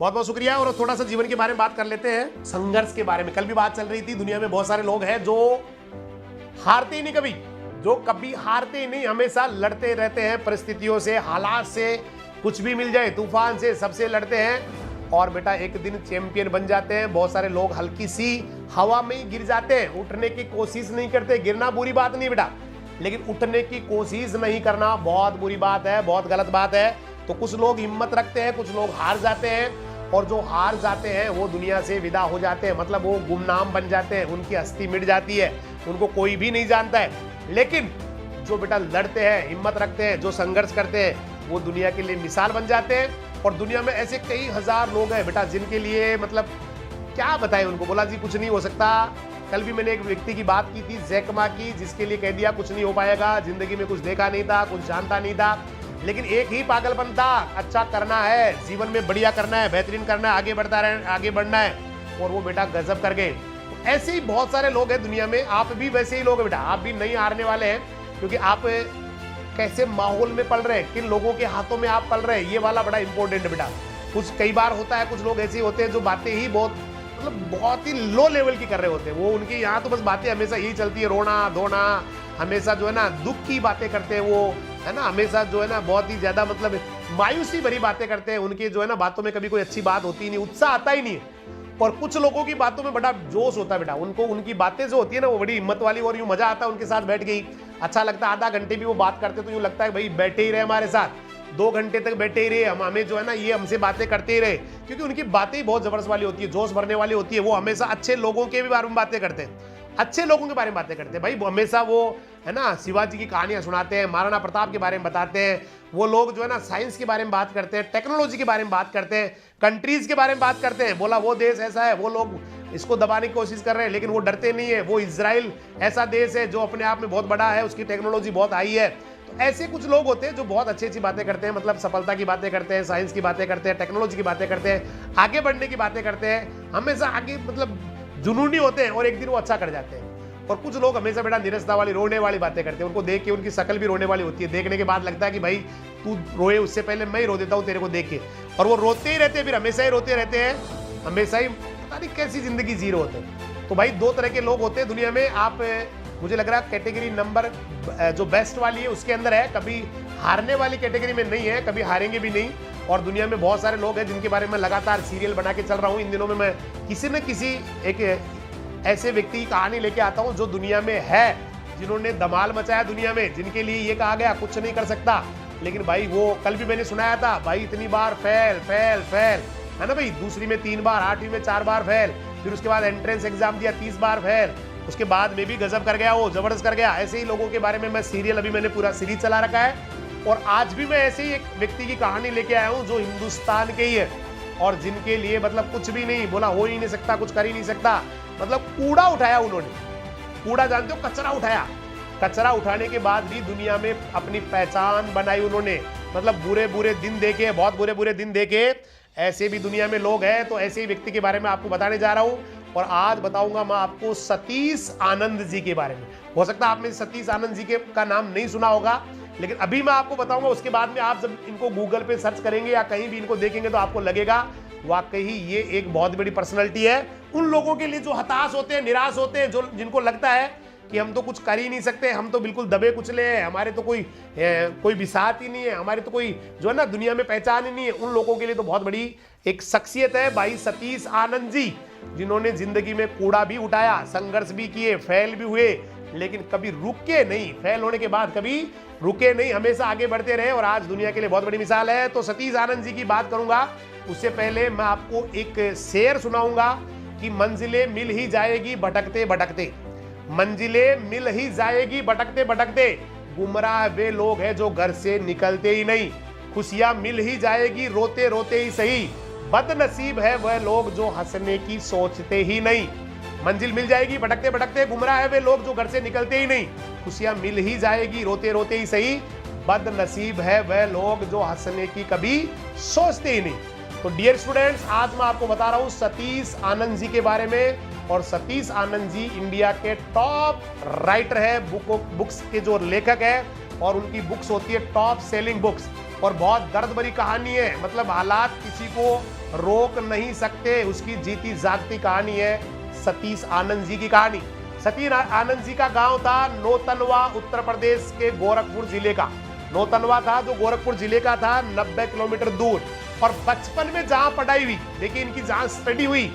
बहुत बहुत शुक्रिया। और थोड़ा सा जीवन के बारे में बात कर लेते हैं, संघर्ष के बारे में। कल भी बात चल रही थी, दुनिया में बहुत सारे लोग हैं जो हारते ही नहीं कभी, जो कभी हारते ही नहीं, हमेशा लड़ते रहते हैं परिस्थितियों से, हालात से, कुछ भी मिल जाए, तूफान से, सबसे लड़ते हैं और बेटा एक दिन चैंपियन बन जाते हैं। बहुत सारे लोग हल्की सी हवा में ही गिर जाते हैं, उठने की कोशिश नहीं करते। गिरना बुरी बात नहीं बेटा, लेकिन उठने की कोशिश नहीं करना बहुत बुरी बात है, बहुत गलत बात है। तो कुछ लोग हिम्मत रखते हैं, कुछ लोग हार जाते हैं, और जो हार जाते हैं वो दुनिया से विदा हो जाते हैं, मतलब वो गुमनाम बन जाते हैं, उनकी हस्ती मिट जाती है, उनको कोई भी नहीं जानता है। लेकिन जो बेटा लड़ते हैं, हिम्मत रखते हैं, जो संघर्ष करते हैं, वो दुनिया के लिए मिसाल बन जाते हैं। और दुनिया में ऐसे कई हजार लोग हैं बेटा जिनके लिए मतलब क्या बताएं उनको, बोला जी कुछ नहीं हो सकता। कल भी मैंने एक व्यक्ति की बात की थी, जैकमा की, जिसके लिए कह दिया कुछ नहीं हो पाएगा, जिंदगी में कुछ देखा नहीं था, कुछ जानता नहीं था, लेकिन एक ही पागलपन था, अच्छा करना है, जीवन में बढ़िया करना है, बेहतरीन करना है, आगे बढ़ना है, और वो बेटा गजब कर गए। तो ऐसे ही बहुत सारे लोग हैं दुनिया में, आप भी वैसे ही लोग हैं बेटा, आप भी नहीं हारने वाले हैं, क्योंकि आप कैसे माहौल में पल रहे हैं, किन लोगों के हाथों में आप पल रहे हैं, ये वाला बड़ा इंपॉर्टेंट है बेटा। कुछ कई बार होता है, कुछ लोग ऐसे होते हैं जो बातें ही बहुत ही लो लेवल की कर रहे होते हैं, वो उनकी यहाँ तो बस बातें हमेशा यही चलती है, रोना धोना, हमेशा जो है ना दुख की बातें करते हैं वो, है ना, हमेशा जो है ना बहुत ही ज्यादा मतलब मायूसी भरी बातें करते हैं। उनकी जो है ना बातों में कभी कोई अच्छी बात होती नहीं, उत्साह आता ही नहीं है। और कुछ लोगों की बातों में बड़ा जोश होता है बेटा, उनको उनकी बातें जो होती है ना वो बड़ी हिम्मत वाली, और यूं मजा आता है उनके साथ बैठ गई, अच्छा लगता है। आधा घंटे भी वो बात करते तो यूं लगता है भाई बैठे ही रहे हमारे साथ, 2 घंटे तक बैठे ही रहे, हमें जो है ना ये हमसे बातें करते ही रहे, क्योंकि उनकी बातें ही बहुत जबरदस्त वाली होती है, जोश भरने वाली होती है। वो हमेशा अच्छे लोगों के भी बारे में बातें करते हैं, अच्छे लोगों के बारे में बातें करते हैं भाई। हमेशा वो है ना शिवाजी की कहानियां सुनाते हैं, महाराणा प्रताप के बारे में बताते हैं। वो लोग जो है ना साइंस के बारे में बात करते हैं, टेक्नोलॉजी के बारे में बात करते हैं, कंट्रीज के बारे में बात करते हैं। बोला वो देश ऐसा है, वो लोग इसको दबाने की कोशिश कर रहे हैं, लेकिन वो डरते नहीं है। वो इजराइल ऐसा देश है जो अपने आप में बहुत बड़ा है, उसकी टेक्नोलॉजी बहुत हाई है। तो ऐसे कुछ लोग होते हैं जो बहुत अच्छी अच्छी बातें करते हैं, मतलब सफलता की बातें करते हैं, साइंस की बातें करते हैं, टेक्नोलॉजी की बातें करते हैं, आगे बढ़ने की बातें करते हैं, हमेशा आगे मतलब जुनूनी होते हैं, और एक दिन वो अच्छा कर जाते हैं। और कुछ लोग हमेशा बेटा निरस्ता वाली, रोने वाली बातें करते हैं, उनको देख के उनकी शक्ल भी रोने वाली होती है, देखने के बाद लगता है कि भाई तू रोए उससे पहले मैं ही रो देता हूँ तेरे को देख के, और वो रोते ही रहते हैं, फिर हमेशा ही रोते रहते हैं, हमेशा ही पता नहीं कैसी जिंदगी जी रहे होते हैं। तो भाई 2 तरह के लोग होते हैं दुनिया में। आप मुझे लग रहा है कैटेगरी नंबर जो बेस्ट वाली है उसके अंदर है, कभी हारने वाली कैटेगरी में नहीं है, कभी हारेंगे भी नहीं। और दुनिया में बहुत सारे लोग हैं जिनके बारे में लगातार सीरियल बना के चल रहा हूँ इन दिनों में। मैं किसी न किसी एक ऐसे व्यक्ति की कहानी लेके आता हूं जो दुनिया में है, जिन्होंने धमाल मचाया दुनिया में, जिनके लिए ये कहा गया कुछ नहीं कर सकता, लेकिन भाई वो कल भी मैंने सुनाया था भाई इतनी बार फेल फेल फेल, है ना भाई, दूसरी में 3 बार, 8वीं में 4 बार फेल, फिर उसके बाद एंट्रेंस एग्जाम दिया 30 बार फेल, उसके बाद में भी गजब कर गया, वो जबरदस्त कर गया। ऐसे ही लोगों के बारे में मैं सीरियल, अभी मैंने पूरा सीरीज चला रखा है, और आज भी मैं ऐसे ही एक व्यक्ति की कहानी लेके आया हूँ जो हिंदुस्तान के ही है, और जिनके लिए मतलब कुछ भी नहीं, बोला हो ही नहीं सकता, कुछ कर ही नहीं सकता, मतलब कूड़ा उठाया उन्होंने। कूड़ा जानते हो, कचरा उठाया, कचरा उठाने के बाद भी दुनिया में अपनी पहचान बनाई उन्होंने। मतलब बुरे बुरे दिन देखे, बहुत बुरे बुरे दिन देखे, ऐसे भी दुनिया में लोग हैं। तो ऐसे ही व्यक्ति के बारे में आपको बताने जा रहा हूं, और आज बताऊंगा मैं आपको सतीश आनंद जी के बारे में। हो सकता है आपने सतीश आनंद जी का नाम नहीं सुना होगा, लेकिन अभी मैं आपको बताऊंगा, उसके बाद में आप जब इनको गूगल पे सर्च करेंगे या कहीं भी इनको देखेंगे तो आपको लगेगा वाकई ये एक बहुत बड़ी पर्सनैलिटी है। उन लोगों के लिए जो हताश होते हैं, निराश होते हैं, जो जिनको लगता है कि हम तो कुछ कर ही नहीं सकते, हम तो बिल्कुल दबे कुचले हैं, हमारे तो कोई बिसात ही नहीं है, हमारी तो कोई जो है ना दुनिया में पहचान ही नहीं है, उन लोगों के लिए तो बहुत बड़ी एक शख्सियत है भाई सतीश आनंद जी, जिन्होंने जिंदगी में कूड़ा भी उठाया, संघर्ष भी किए, फेल भी हुए, लेकिन कभी रुके नहीं, फेल होने के बाद कभी रुके नहीं, हमेशा आगे बढ़ते रहे, और आज दुनिया के लिए बहुत बड़ी मिसाल है। तो सतीश आनंद जी की बात करूंगा, उससे पहले मैं आपको एक शेर सुनाऊंगा कि मंजिलें मिल ही जाएगी भटकते भटकते, मंजिलें मिल ही जाएगी भटकते भटकते, गुमराह वे लोग हैं जो घर से निकलते ही नहीं, खुशियां मिल ही जाएगी रोते रोते ही सही, बदनसीब है वह लोग जो हंसने की सोचते ही नहीं। मंजिल मिल जाएगी भटकते भटकते, गुमराह है वे लोग जो घर से निकलते ही नहीं, खुशियां मिल ही जाएगी रोते रोते ही सही, बदनसीब है वह लोग जो हंसने की कभी सोचते ही नहीं। तो डियर स्टूडेंट्स, आज मैं आपको बता रहा हूं सतीश आनंद जी के बारे में, और सतीश आनंद जी इंडिया के टॉप राइटर है, बुक्स के जो लेखक है, और उनकी बुक्स होती है टॉप सेलिंग बुक्स, और बहुत दर्द भरी कहानी है। मतलब हालात किसी को रोक नहीं सकते। उसकी जीती जागती कहानी है सतीश आनंद जी की कहानी। सतीश आनंद जी का गांव था नौतनवा, उत्तर प्रदेश के गोरखपुर जिले का। नौतनवा था जो गोरखपुर जिले का था, 90 किलोमीटर दूर। और बचपन में जहां पढ़ाई हुई, देखिए इनकी जहां स्टडी हुई,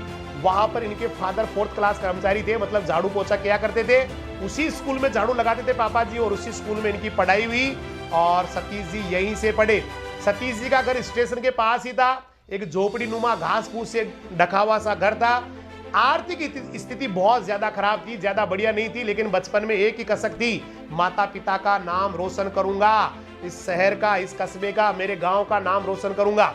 वहां पर इनके फादर 4th क्लास कर्मचारी थे, मतलब झाड़ू पोछा किया करते थे। उसी स्कूल में झाड़ू लगाते थे पापा जी, और उसी स्कूल में इनकी पढ़ाई हुई और सतीश जी यहीं से पढ़े। सतीश जी का घर स्टेशन के पास ही था, एक झोपड़ी नुमा घास फूस से ढका हुआ सा घर था। आर्थिक स्थिति बहुत ज्यादा खराब थी, ज्यादा बढ़िया नहीं थी, लेकिन बचपन में एक ही कसक थी, माता पिता का नाम रोशन करूंगा, इस शहर का, इस कस्बे का, मेरे गांव का नाम रोशन करूंगा।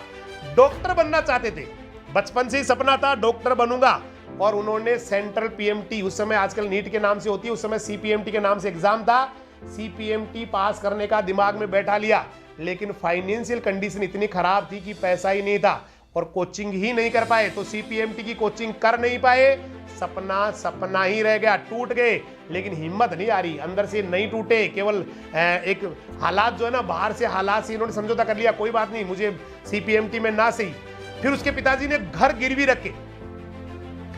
डॉक्टर बनना चाहते थे, बचपन से ही सपना था डॉक्टर बनूंगा। और उन्होंने सेंट्रल पीएमटी, उस समय आजकल नीट के नाम से होती है, उस समय सीपीएमटी के नाम से एग्जाम था, सीपीएमटी पास करने का दिमाग में बैठा लिया। लेकिन फाइनेंशियल कंडीशन इतनी खराब थी कि पैसा ही नहीं था और कोचिंग ही नहीं कर पाए, तो सीपीएमटी की कोचिंग कर नहीं पाए। सपना सपना ही रह गया, टूट गए। लेकिन हिम्मत नहीं आ रही, अंदर से नहीं टूटे, केवल एक हालात जो है ना, बाहर से हालात से इन्होंने समझौता कर लिया, कोई बात नहीं, मुझे सीपीएमटी में ना सही। फिर उसके पिताजी ने घर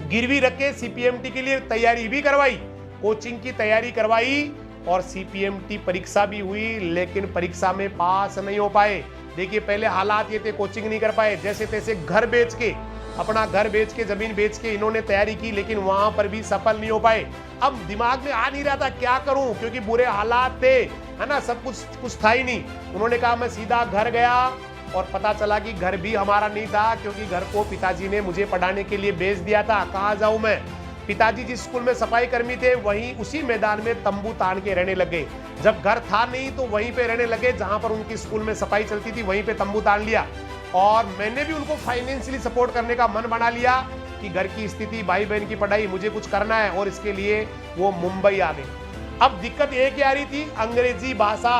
गिरवी रख के सीपीएमटी के लिए तैयारी भी करवाई, कोचिंग की तैयारी करवाई और सीपीएमटी परीक्षा भी हुई, लेकिन परीक्षा में पास नहीं हो पाए। देखिए पहले हालात ये थे, कोचिंग नहीं कर पाए, जैसे तैसे घर बेच के, अपना घर बेच के, जमीन बेच के इन्होंने तैयारी की, लेकिन वहां पर भी सफल नहीं हो पाए। अब दिमाग में आ नहीं रहा था क्या करूं, क्योंकि बुरे हालात थे, है ना, सब कुछ था ही नहीं। उन्होंने कहा मैं सीधा घर गया और पता चला कि घर भी हमारा नहीं था, क्योंकि घर को पिताजी ने मुझे पढ़ाने के लिए बेच दिया था। कहाँ जाऊं मैं? पिताजी जिस स्कूल में सफाई कर्मी थे, वहीं उसी मैदान में तंबू तान के रहने लगे। जब घर था नहीं तो वहीं पे रहने लगे, जहां पर उनकी स्कूल में सफाई चलती थी, वहीं पे तंबू तान लिया। और मैंने भी उनको फाइनेंशियली सपोर्ट करने का मन बना लिया कि घर की स्थिति, भाई बहन की पढ़ाई, मुझे कुछ करना है, और इसके लिए वो मुंबई आ गए। अब दिक्कत एक ही आ रही थी, अंग्रेजी भाषा,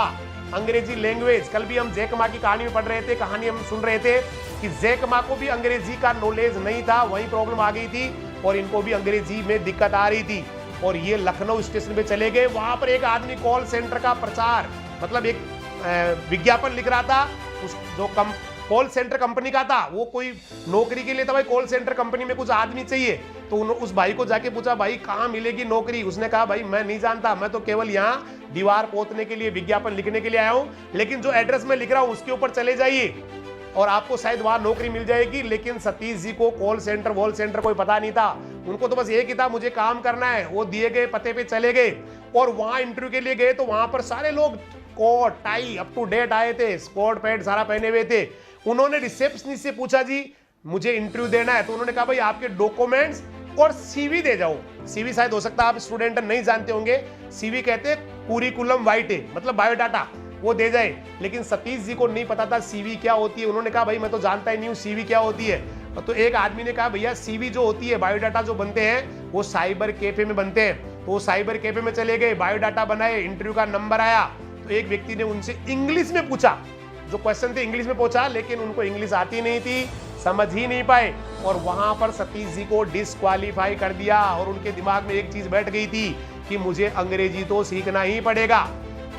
अंग्रेजी लैंग्वेज। कल भी हम जैक मा की कहानी में पढ़ रहे थे, कहानी हम सुन रहे थे कि जैक मा को भी अंग्रेजी का नॉलेज नहीं था, वही प्रॉब्लम आ गई थी और इनको भी अंग्रेजी में दिक्कत आ रही थी। और ये लखनऊ स्टेशन पे चले गए। वहां पर एक आदमी कॉल सेंटर का प्रचार, मतलब एक विज्ञापन लिख रहा था, उस जो कॉल सेंटर कंपनी का था, वो कोई नौकरी के लिए था, भाई कॉल सेंटर कंपनी में कुछ आदमी चाहिए। तो उस भाई को जाके पूछा, भाई कहाँ मिलेगी नौकरी? उसने कहा, भाई मैं नहीं जानता, मैं तो केवल यहाँ दीवार पोतने के लिए, विज्ञापन लिखने के लिए आया हूँ, लेकिन जो एड्रेस में लिख रहा हूँ उसके ऊपर चले जाइए और आपको शायद वहां नौकरी मिल जाएगी। लेकिन सतीश जी को कॉल सेंटर वॉल सेंटर कोई पता नहीं था, उनको तो बस एक ही था, मुझे काम करना है। वो दिए गए पते पे चले गए और वहां इंटरव्यू के लिए गए, तो वहां पर सारे लोग coat tie up to date आए थे, कोट पैंट सारा पहने हुए थे। उन्होंने रिसेप्शनिस्ट से पूछा, जी मुझे इंटरव्यू देना है, तो उन्होंने कहा, भाई आपके डॉक्यूमेंट्स और सीवी दे जाओ। सीवी शायद हो सकता है आप स्टूडेंट नहीं जानते होंगे, सीवी कहते हैं कुरिकुलम वाइटे, मतलब बायोडाटा, वो दे जाए। लेकिन सतीश जी को नहीं पता था सीवी क्या होती है। उन्होंने कहा, भाई मैं तो जानता ही नहीं हूँ सीवी क्या होती है। तो एक आदमी ने कहा, भैया सीवी जो होती है, बायोडाटा जो बनते हैं, वो साइबर कैफे में बनते हैं। तो वो साइबर कैफे में चले गए, बायोडाटा बनाए, इंटरव्यू का नंबर आया, तो एक व्यक्ति ने उनसे इंग्लिश में पूछा, जो क्वेश्चन थे इंग्लिश में पूछा, लेकिन उनको इंग्लिश आती नहीं थी, समझ ही नहीं पाए, और वहां पर सतीश जी को डिस्क्वालीफाई कर दिया। और उनके दिमाग में एक चीज बैठ गई थी कि मुझे अंग्रेजी तो सीखना ही पड़ेगा।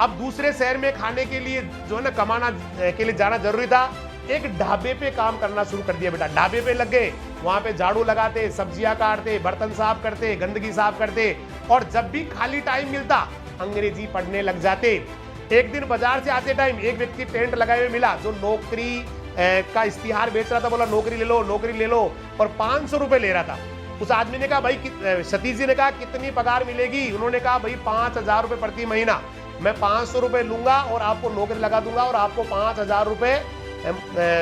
अब दूसरे शहर में खाने के लिए जो है ना, कमाना के लिए जाना जरूरी था। एक ढाबे पे काम करना शुरू कर दिया बेटा, ढाबे पे लग गए, वहां पे झाड़ू लगाते, सब्जियां काटते, बर्तन साफ करते, गंदगी साफ करते, और जब भी खाली टाइम मिलता अंग्रेजी पढ़ने लग जाते। एक दिन बाजार से आते टाइम एक व्यक्ति टेंट लगाए हुए मिला, जो नौकरी का इश्तिहार बेच रहा था। बोला नौकरी ले लो, नौकरी ले लो, और 500 रुपए ले रहा था। उस आदमी ने कहा, भाई सतीश जी ने कहा, कितनी पगार मिलेगी? उन्होंने कहा, भाई 5000 रुपए प्रति महीना, मैं 500 रुपए लूंगा और आपको नौकरी लगा दूंगा और आपको 5000 रुपए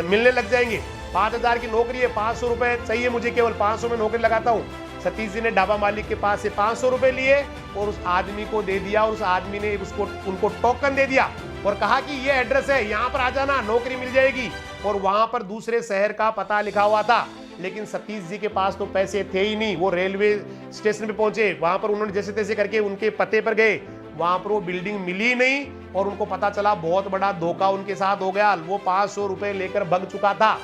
मिलने लग जाएंगे। 5000 की नौकरी है, 500 रुपए चाहिए मुझे, केवल 500 में नौकरी लगाता हूँ। सतीश जी ने ढाबा मालिक के पास से 500 रुपए लिए और उस आदमी को दे दिया, और उस आदमी ने उनको टोकन दे दिया और कहा कि ये एड्रेस है, यहाँ पर आ जाना, नौकरी मिल जाएगी। और वहां पर दूसरे शहर का पता लिखा हुआ था, लेकिन सतीश जी के पास तो पैसे थे ही नहीं। वो रेलवे स्टेशन पे पहुंचे, वहां पर उन्होंने जैसे तैसे करके उनके पते पर गए, वहां पर वो बिल्डिंग मिली नहीं, और उनको पता चला बहुत बड़ा धोखा उनके साथ हो गया। वो 500 रुपए लेकर भग चुका था।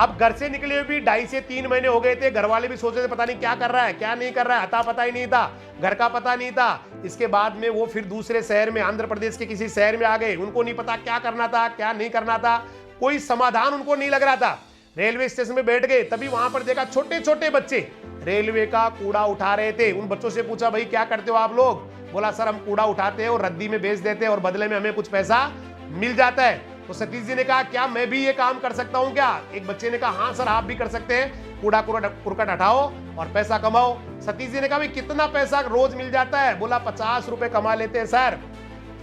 अब घर से निकले हुए भी 2.5 से 3 महीने हो गए थे। घर वाले भी सोच रहे थे, पता नहीं क्या कर रहा है, क्या नहीं कर रहा है, अता पता ही नहीं था, घर का पता नहीं था। इसके बाद में वो फिर दूसरे शहर में, आंध्र प्रदेश के किसी शहर में आ गए। उनको नहीं पता क्या करना था, क्या नहीं करना था, कोई समाधान उनको नहीं लग रहा था। रेलवे स्टेशन में बैठ गए, तभी वहां पर देखा छोटे छोटे बच्चे रेलवे का कूड़ा उठा रहे थे। उन बच्चों से पूछा, भाई क्या करते हो आप लोग? बोला, सर हम कूड़ा उठाते हैं और रद्दी में बेच देते हैं और बदले में हमें कुछ पैसा मिल जाता है। तो सतीश जी ने कहा, क्या मैं भी ये काम कर सकता हूं क्या? एक बच्चे ने कहा, हाँ सर आप भी कर सकते हैं, कूड़ा कुरकट हटाओ और पैसा कमाओ। सतीश जी ने कहा, भाई कितना पैसा रोज मिल जाता है? बोला 50 रुपए कमा लेते हैं सर।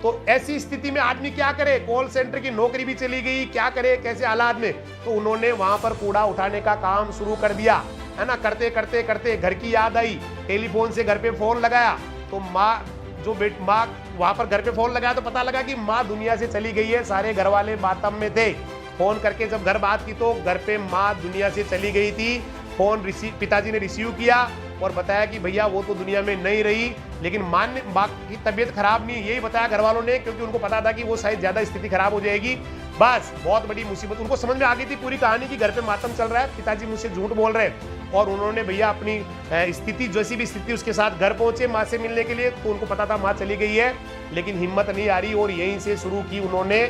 तो ऐसी स्थिति में आदमी क्या करे? कॉल सेंटर की नौकरी भी चली गई, क्या करे कैसे हालात में? तो उन्होंने वहां पर कूड़ा उठाने का काम शुरू कर दिया, है ना। करते करते करते घर की याद आई, टेलीफोन से घर पे फोन लगाया, तो माँ वहां पर घर पे फोन लगाया तो पता लगा कि माँ दुनिया से चली गई है। सारे घर वाले मातम में थे। फोन करके जब घर बात की तो घर पे माँ दुनिया से चली गई थी। फोन पिताजी ने रिसीव किया और बताया कि भैया वो तो दुनिया में नहीं रही, लेकिन माँ की तबीयत खराब नहीं, यही बताया घर वालों ने, क्योंकि उनको पता था कि वो शायद ज्यादा स्थिति खराब हो जाएगी। बस बहुत बड़ी मुसीबत उनको समझ में आ गई थी पूरी कहानी की, घर पे मातम चल रहा है, पिताजी मुझसे झूठ बोल रहे हैं। और उन्होंने भैया अपनी स्थिति, जैसी भी स्थिति उसके साथ घर पहुंचे माँ से मिलने के लिए, तो उनको पता था माँ चली गई है, लेकिन हिम्मत नहीं आ रही और यहीं से शुरू की उन्होंने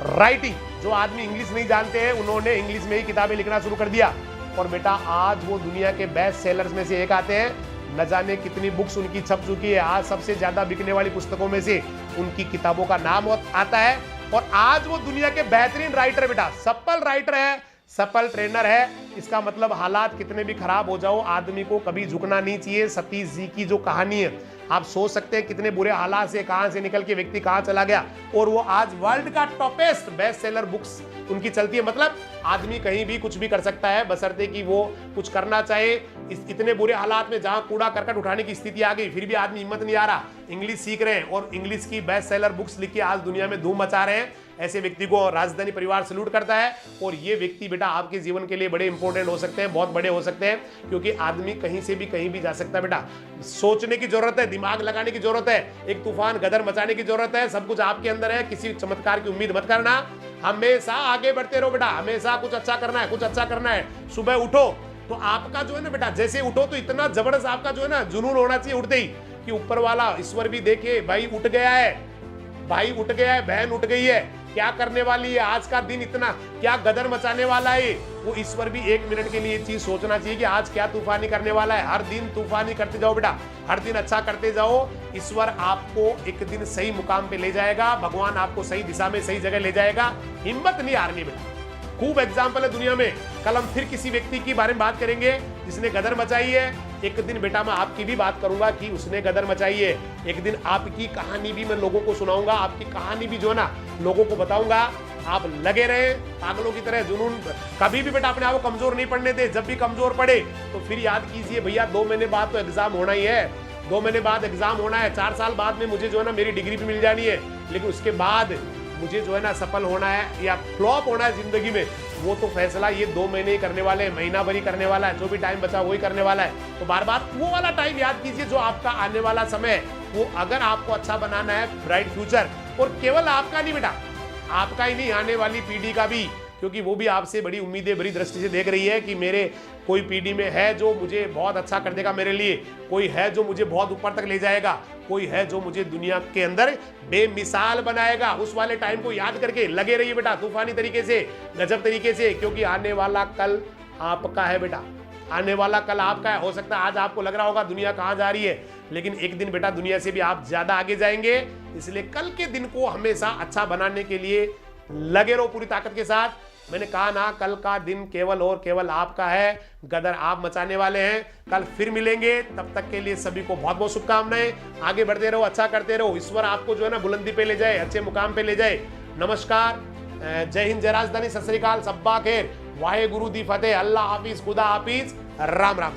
राइटिंग। जो आदमी इंग्लिश नहीं जानते हैं उन्होंने इंग्लिश में ही किताबें लिखना शुरू कर दिया। और बेटा आज वो दुनिया के बेस्ट सेलर्स में से एक आते हैं। न जाने कितनी बुक्स उनकी छप चुकी है। आज सबसे ज्यादा बिकने वाली पुस्तकों में से उनकी किताबों का नाम आता है। और आज वो दुनिया के बेहतरीन राइटर बेटा, सफल राइटर है, सफल ट्रेनर है। इसका मतलब हालात कितने भी खराब हो जाओ, आदमी को कभी झुकना नहीं चाहिए। सतीश जी की जो कहानी है, आप सोच सकते हैं कितने बुरे हालात से कहां से निकल के व्यक्ति कहां चला गया, और वो आज वर्ल्ड का टॉपेस्ट बेस्ट सेलर बुक्स उनकी चलती है। मतलब आदमी कहीं भी कुछ भी कर सकता है, बशर्ते कि वो कुछ करना चाहे। इतने बुरे हालात में जहां कूड़ा करकट उठाने की स्थिति आ गई, फिर भी आदमी हिम्मत नहीं आ रहा, इंग्लिश सीख रहे हैं और इंग्लिश की बेस्ट सेलर बुक्स लिख के आज दुनिया में धूम मचा रहे हैं। ऐसे व्यक्ति को राजधानी परिवार सैल्यूट करता है। और ये व्यक्ति बेटा आपके जीवन के लिए बड़े इंपॉर्टेंट हो सकते हैं, बहुत बड़े हो सकते हैं, क्योंकि आदमी कहीं से भी कहीं भी जा सकता है बेटा। सोचने की जरूरत है, दिमाग लगाने की जरूरत है, एक तूफान गदर मचाने की जरूरत है। सब कुछ आपके अंदर है, किसी चमत्कार की उम्मीद मत करना। हमेशा आगे बढ़ते रहो बेटा, हमेशा कुछ अच्छा करना है, कुछ अच्छा करना है। सुबह उठो तो आपका जो है ना बेटा, जैसे उठो तो इतना जबरदस्त आपका जो है ना जुनून होना चाहिए उठते ही, कि ऊपर वाला ईश्वर भी देखे भाई उठ गया है, भाई उठ गया है, बहन उठ गई है, क्या करने वाली है आज का दिन, इतना क्या गदर मचाने वाला है। वो ईश्वर भी 1 मिनट के लिए ये चीज सोचना चाहिए कि आज क्या तूफानी करने वाला है। हर दिन तूफानी करते जाओ बेटा, हर दिन अच्छा करते जाओ। ईश्वर आपको एक दिन सही मुकाम पे ले जाएगा, भगवान आपको सही दिशा में सही जगह ले जाएगा। हिम्मत नहीं हारनी बेटा। खूब एग्जाम्पल है दुनिया में। कल हम फिर किसी व्यक्ति के बारे में बात करेंगे जिसने गदर मचाई है। एक दिन बेटा मैं आपकी भी बात करूंगा कि उसने गदर मचाई है। एक दिन आपकी कहानी भी मैं लोगों को सुनाऊंगा, आपकी कहानी भी जो है ना लोगों को बताऊंगा। आप लगे रहे पागलों की तरह जुनून। कभी भी बेटा अपने आप को कमजोर नहीं पड़ने दे। जब भी कमजोर पड़े तो फिर याद कीजिए भैया 2 महीने बाद तो एग्जाम होना ही है, 2 महीने बाद एग्जाम होना है, 4 साल बाद में मुझे जो है ना मेरी डिग्री भी मिल जानी है, लेकिन उसके बाद मुझे जो है ना सफल होना है या फ्लॉप होना है जिंदगी में, वो तो फैसला ये 2 महीने ही करने वाले हैं, महीना भर ही करने वाला है, जो भी टाइम बचा वही करने वाला है। तो बार बार वो वाला टाइम याद कीजिए जो आपका आने वाला समय है। वो अगर आपको अच्छा बनाना है, ब्राइट फ्यूचर, और केवल आपका नहीं बेटा, आपका ही नहीं आने वाली पीढ़ी का भी, क्योंकि वो भी आपसे बड़ी उम्मीदें बड़ी दृष्टि से देख रही है कि मेरे कोई पीढ़ी में है जो मुझे बहुत अच्छा कर देगा मेरे लिए, कोई है जो मुझे बहुत ऊपर तक ले जाएगा, कोई है जो मुझे दुनिया के अंदर बेमिसाल बनाएगा। उस वाले टाइम को याद करके लगे रहिए बेटा तूफानी तरीके से, गजब तरीके से, क्योंकि आने वाला कल आपका है बेटा, आने वाला कल आपका है। हो सकता है आज आपको लग रहा होगा दुनिया कहाँ जा रही है, लेकिन एक दिन बेटा दुनिया से भी आप ज्यादा आगे जाएंगे। इसलिए कल के दिन को हमेशा अच्छा बनाने के लिए लगे रहो पूरी ताकत के साथ। मैंने कहा ना, कल का दिन केवल और केवल आपका है, गदर आप मचाने वाले हैं। कल फिर मिलेंगे, तब तक के लिए सभी को बहुत बहुत शुभकामनाएं। आगे बढ़ते रहो, अच्छा करते रहो, ईश्वर आपको जो है ना बुलंदी पे ले जाए, अच्छे मुकाम पे ले जाए। नमस्कार, जय हिंद, जय राजधानी, सत श्री अकाल, सब्बा खैर, वाहे गुरु दी फतेह, अल्लाह हाफिज, खुदा हाफिज, राम राम।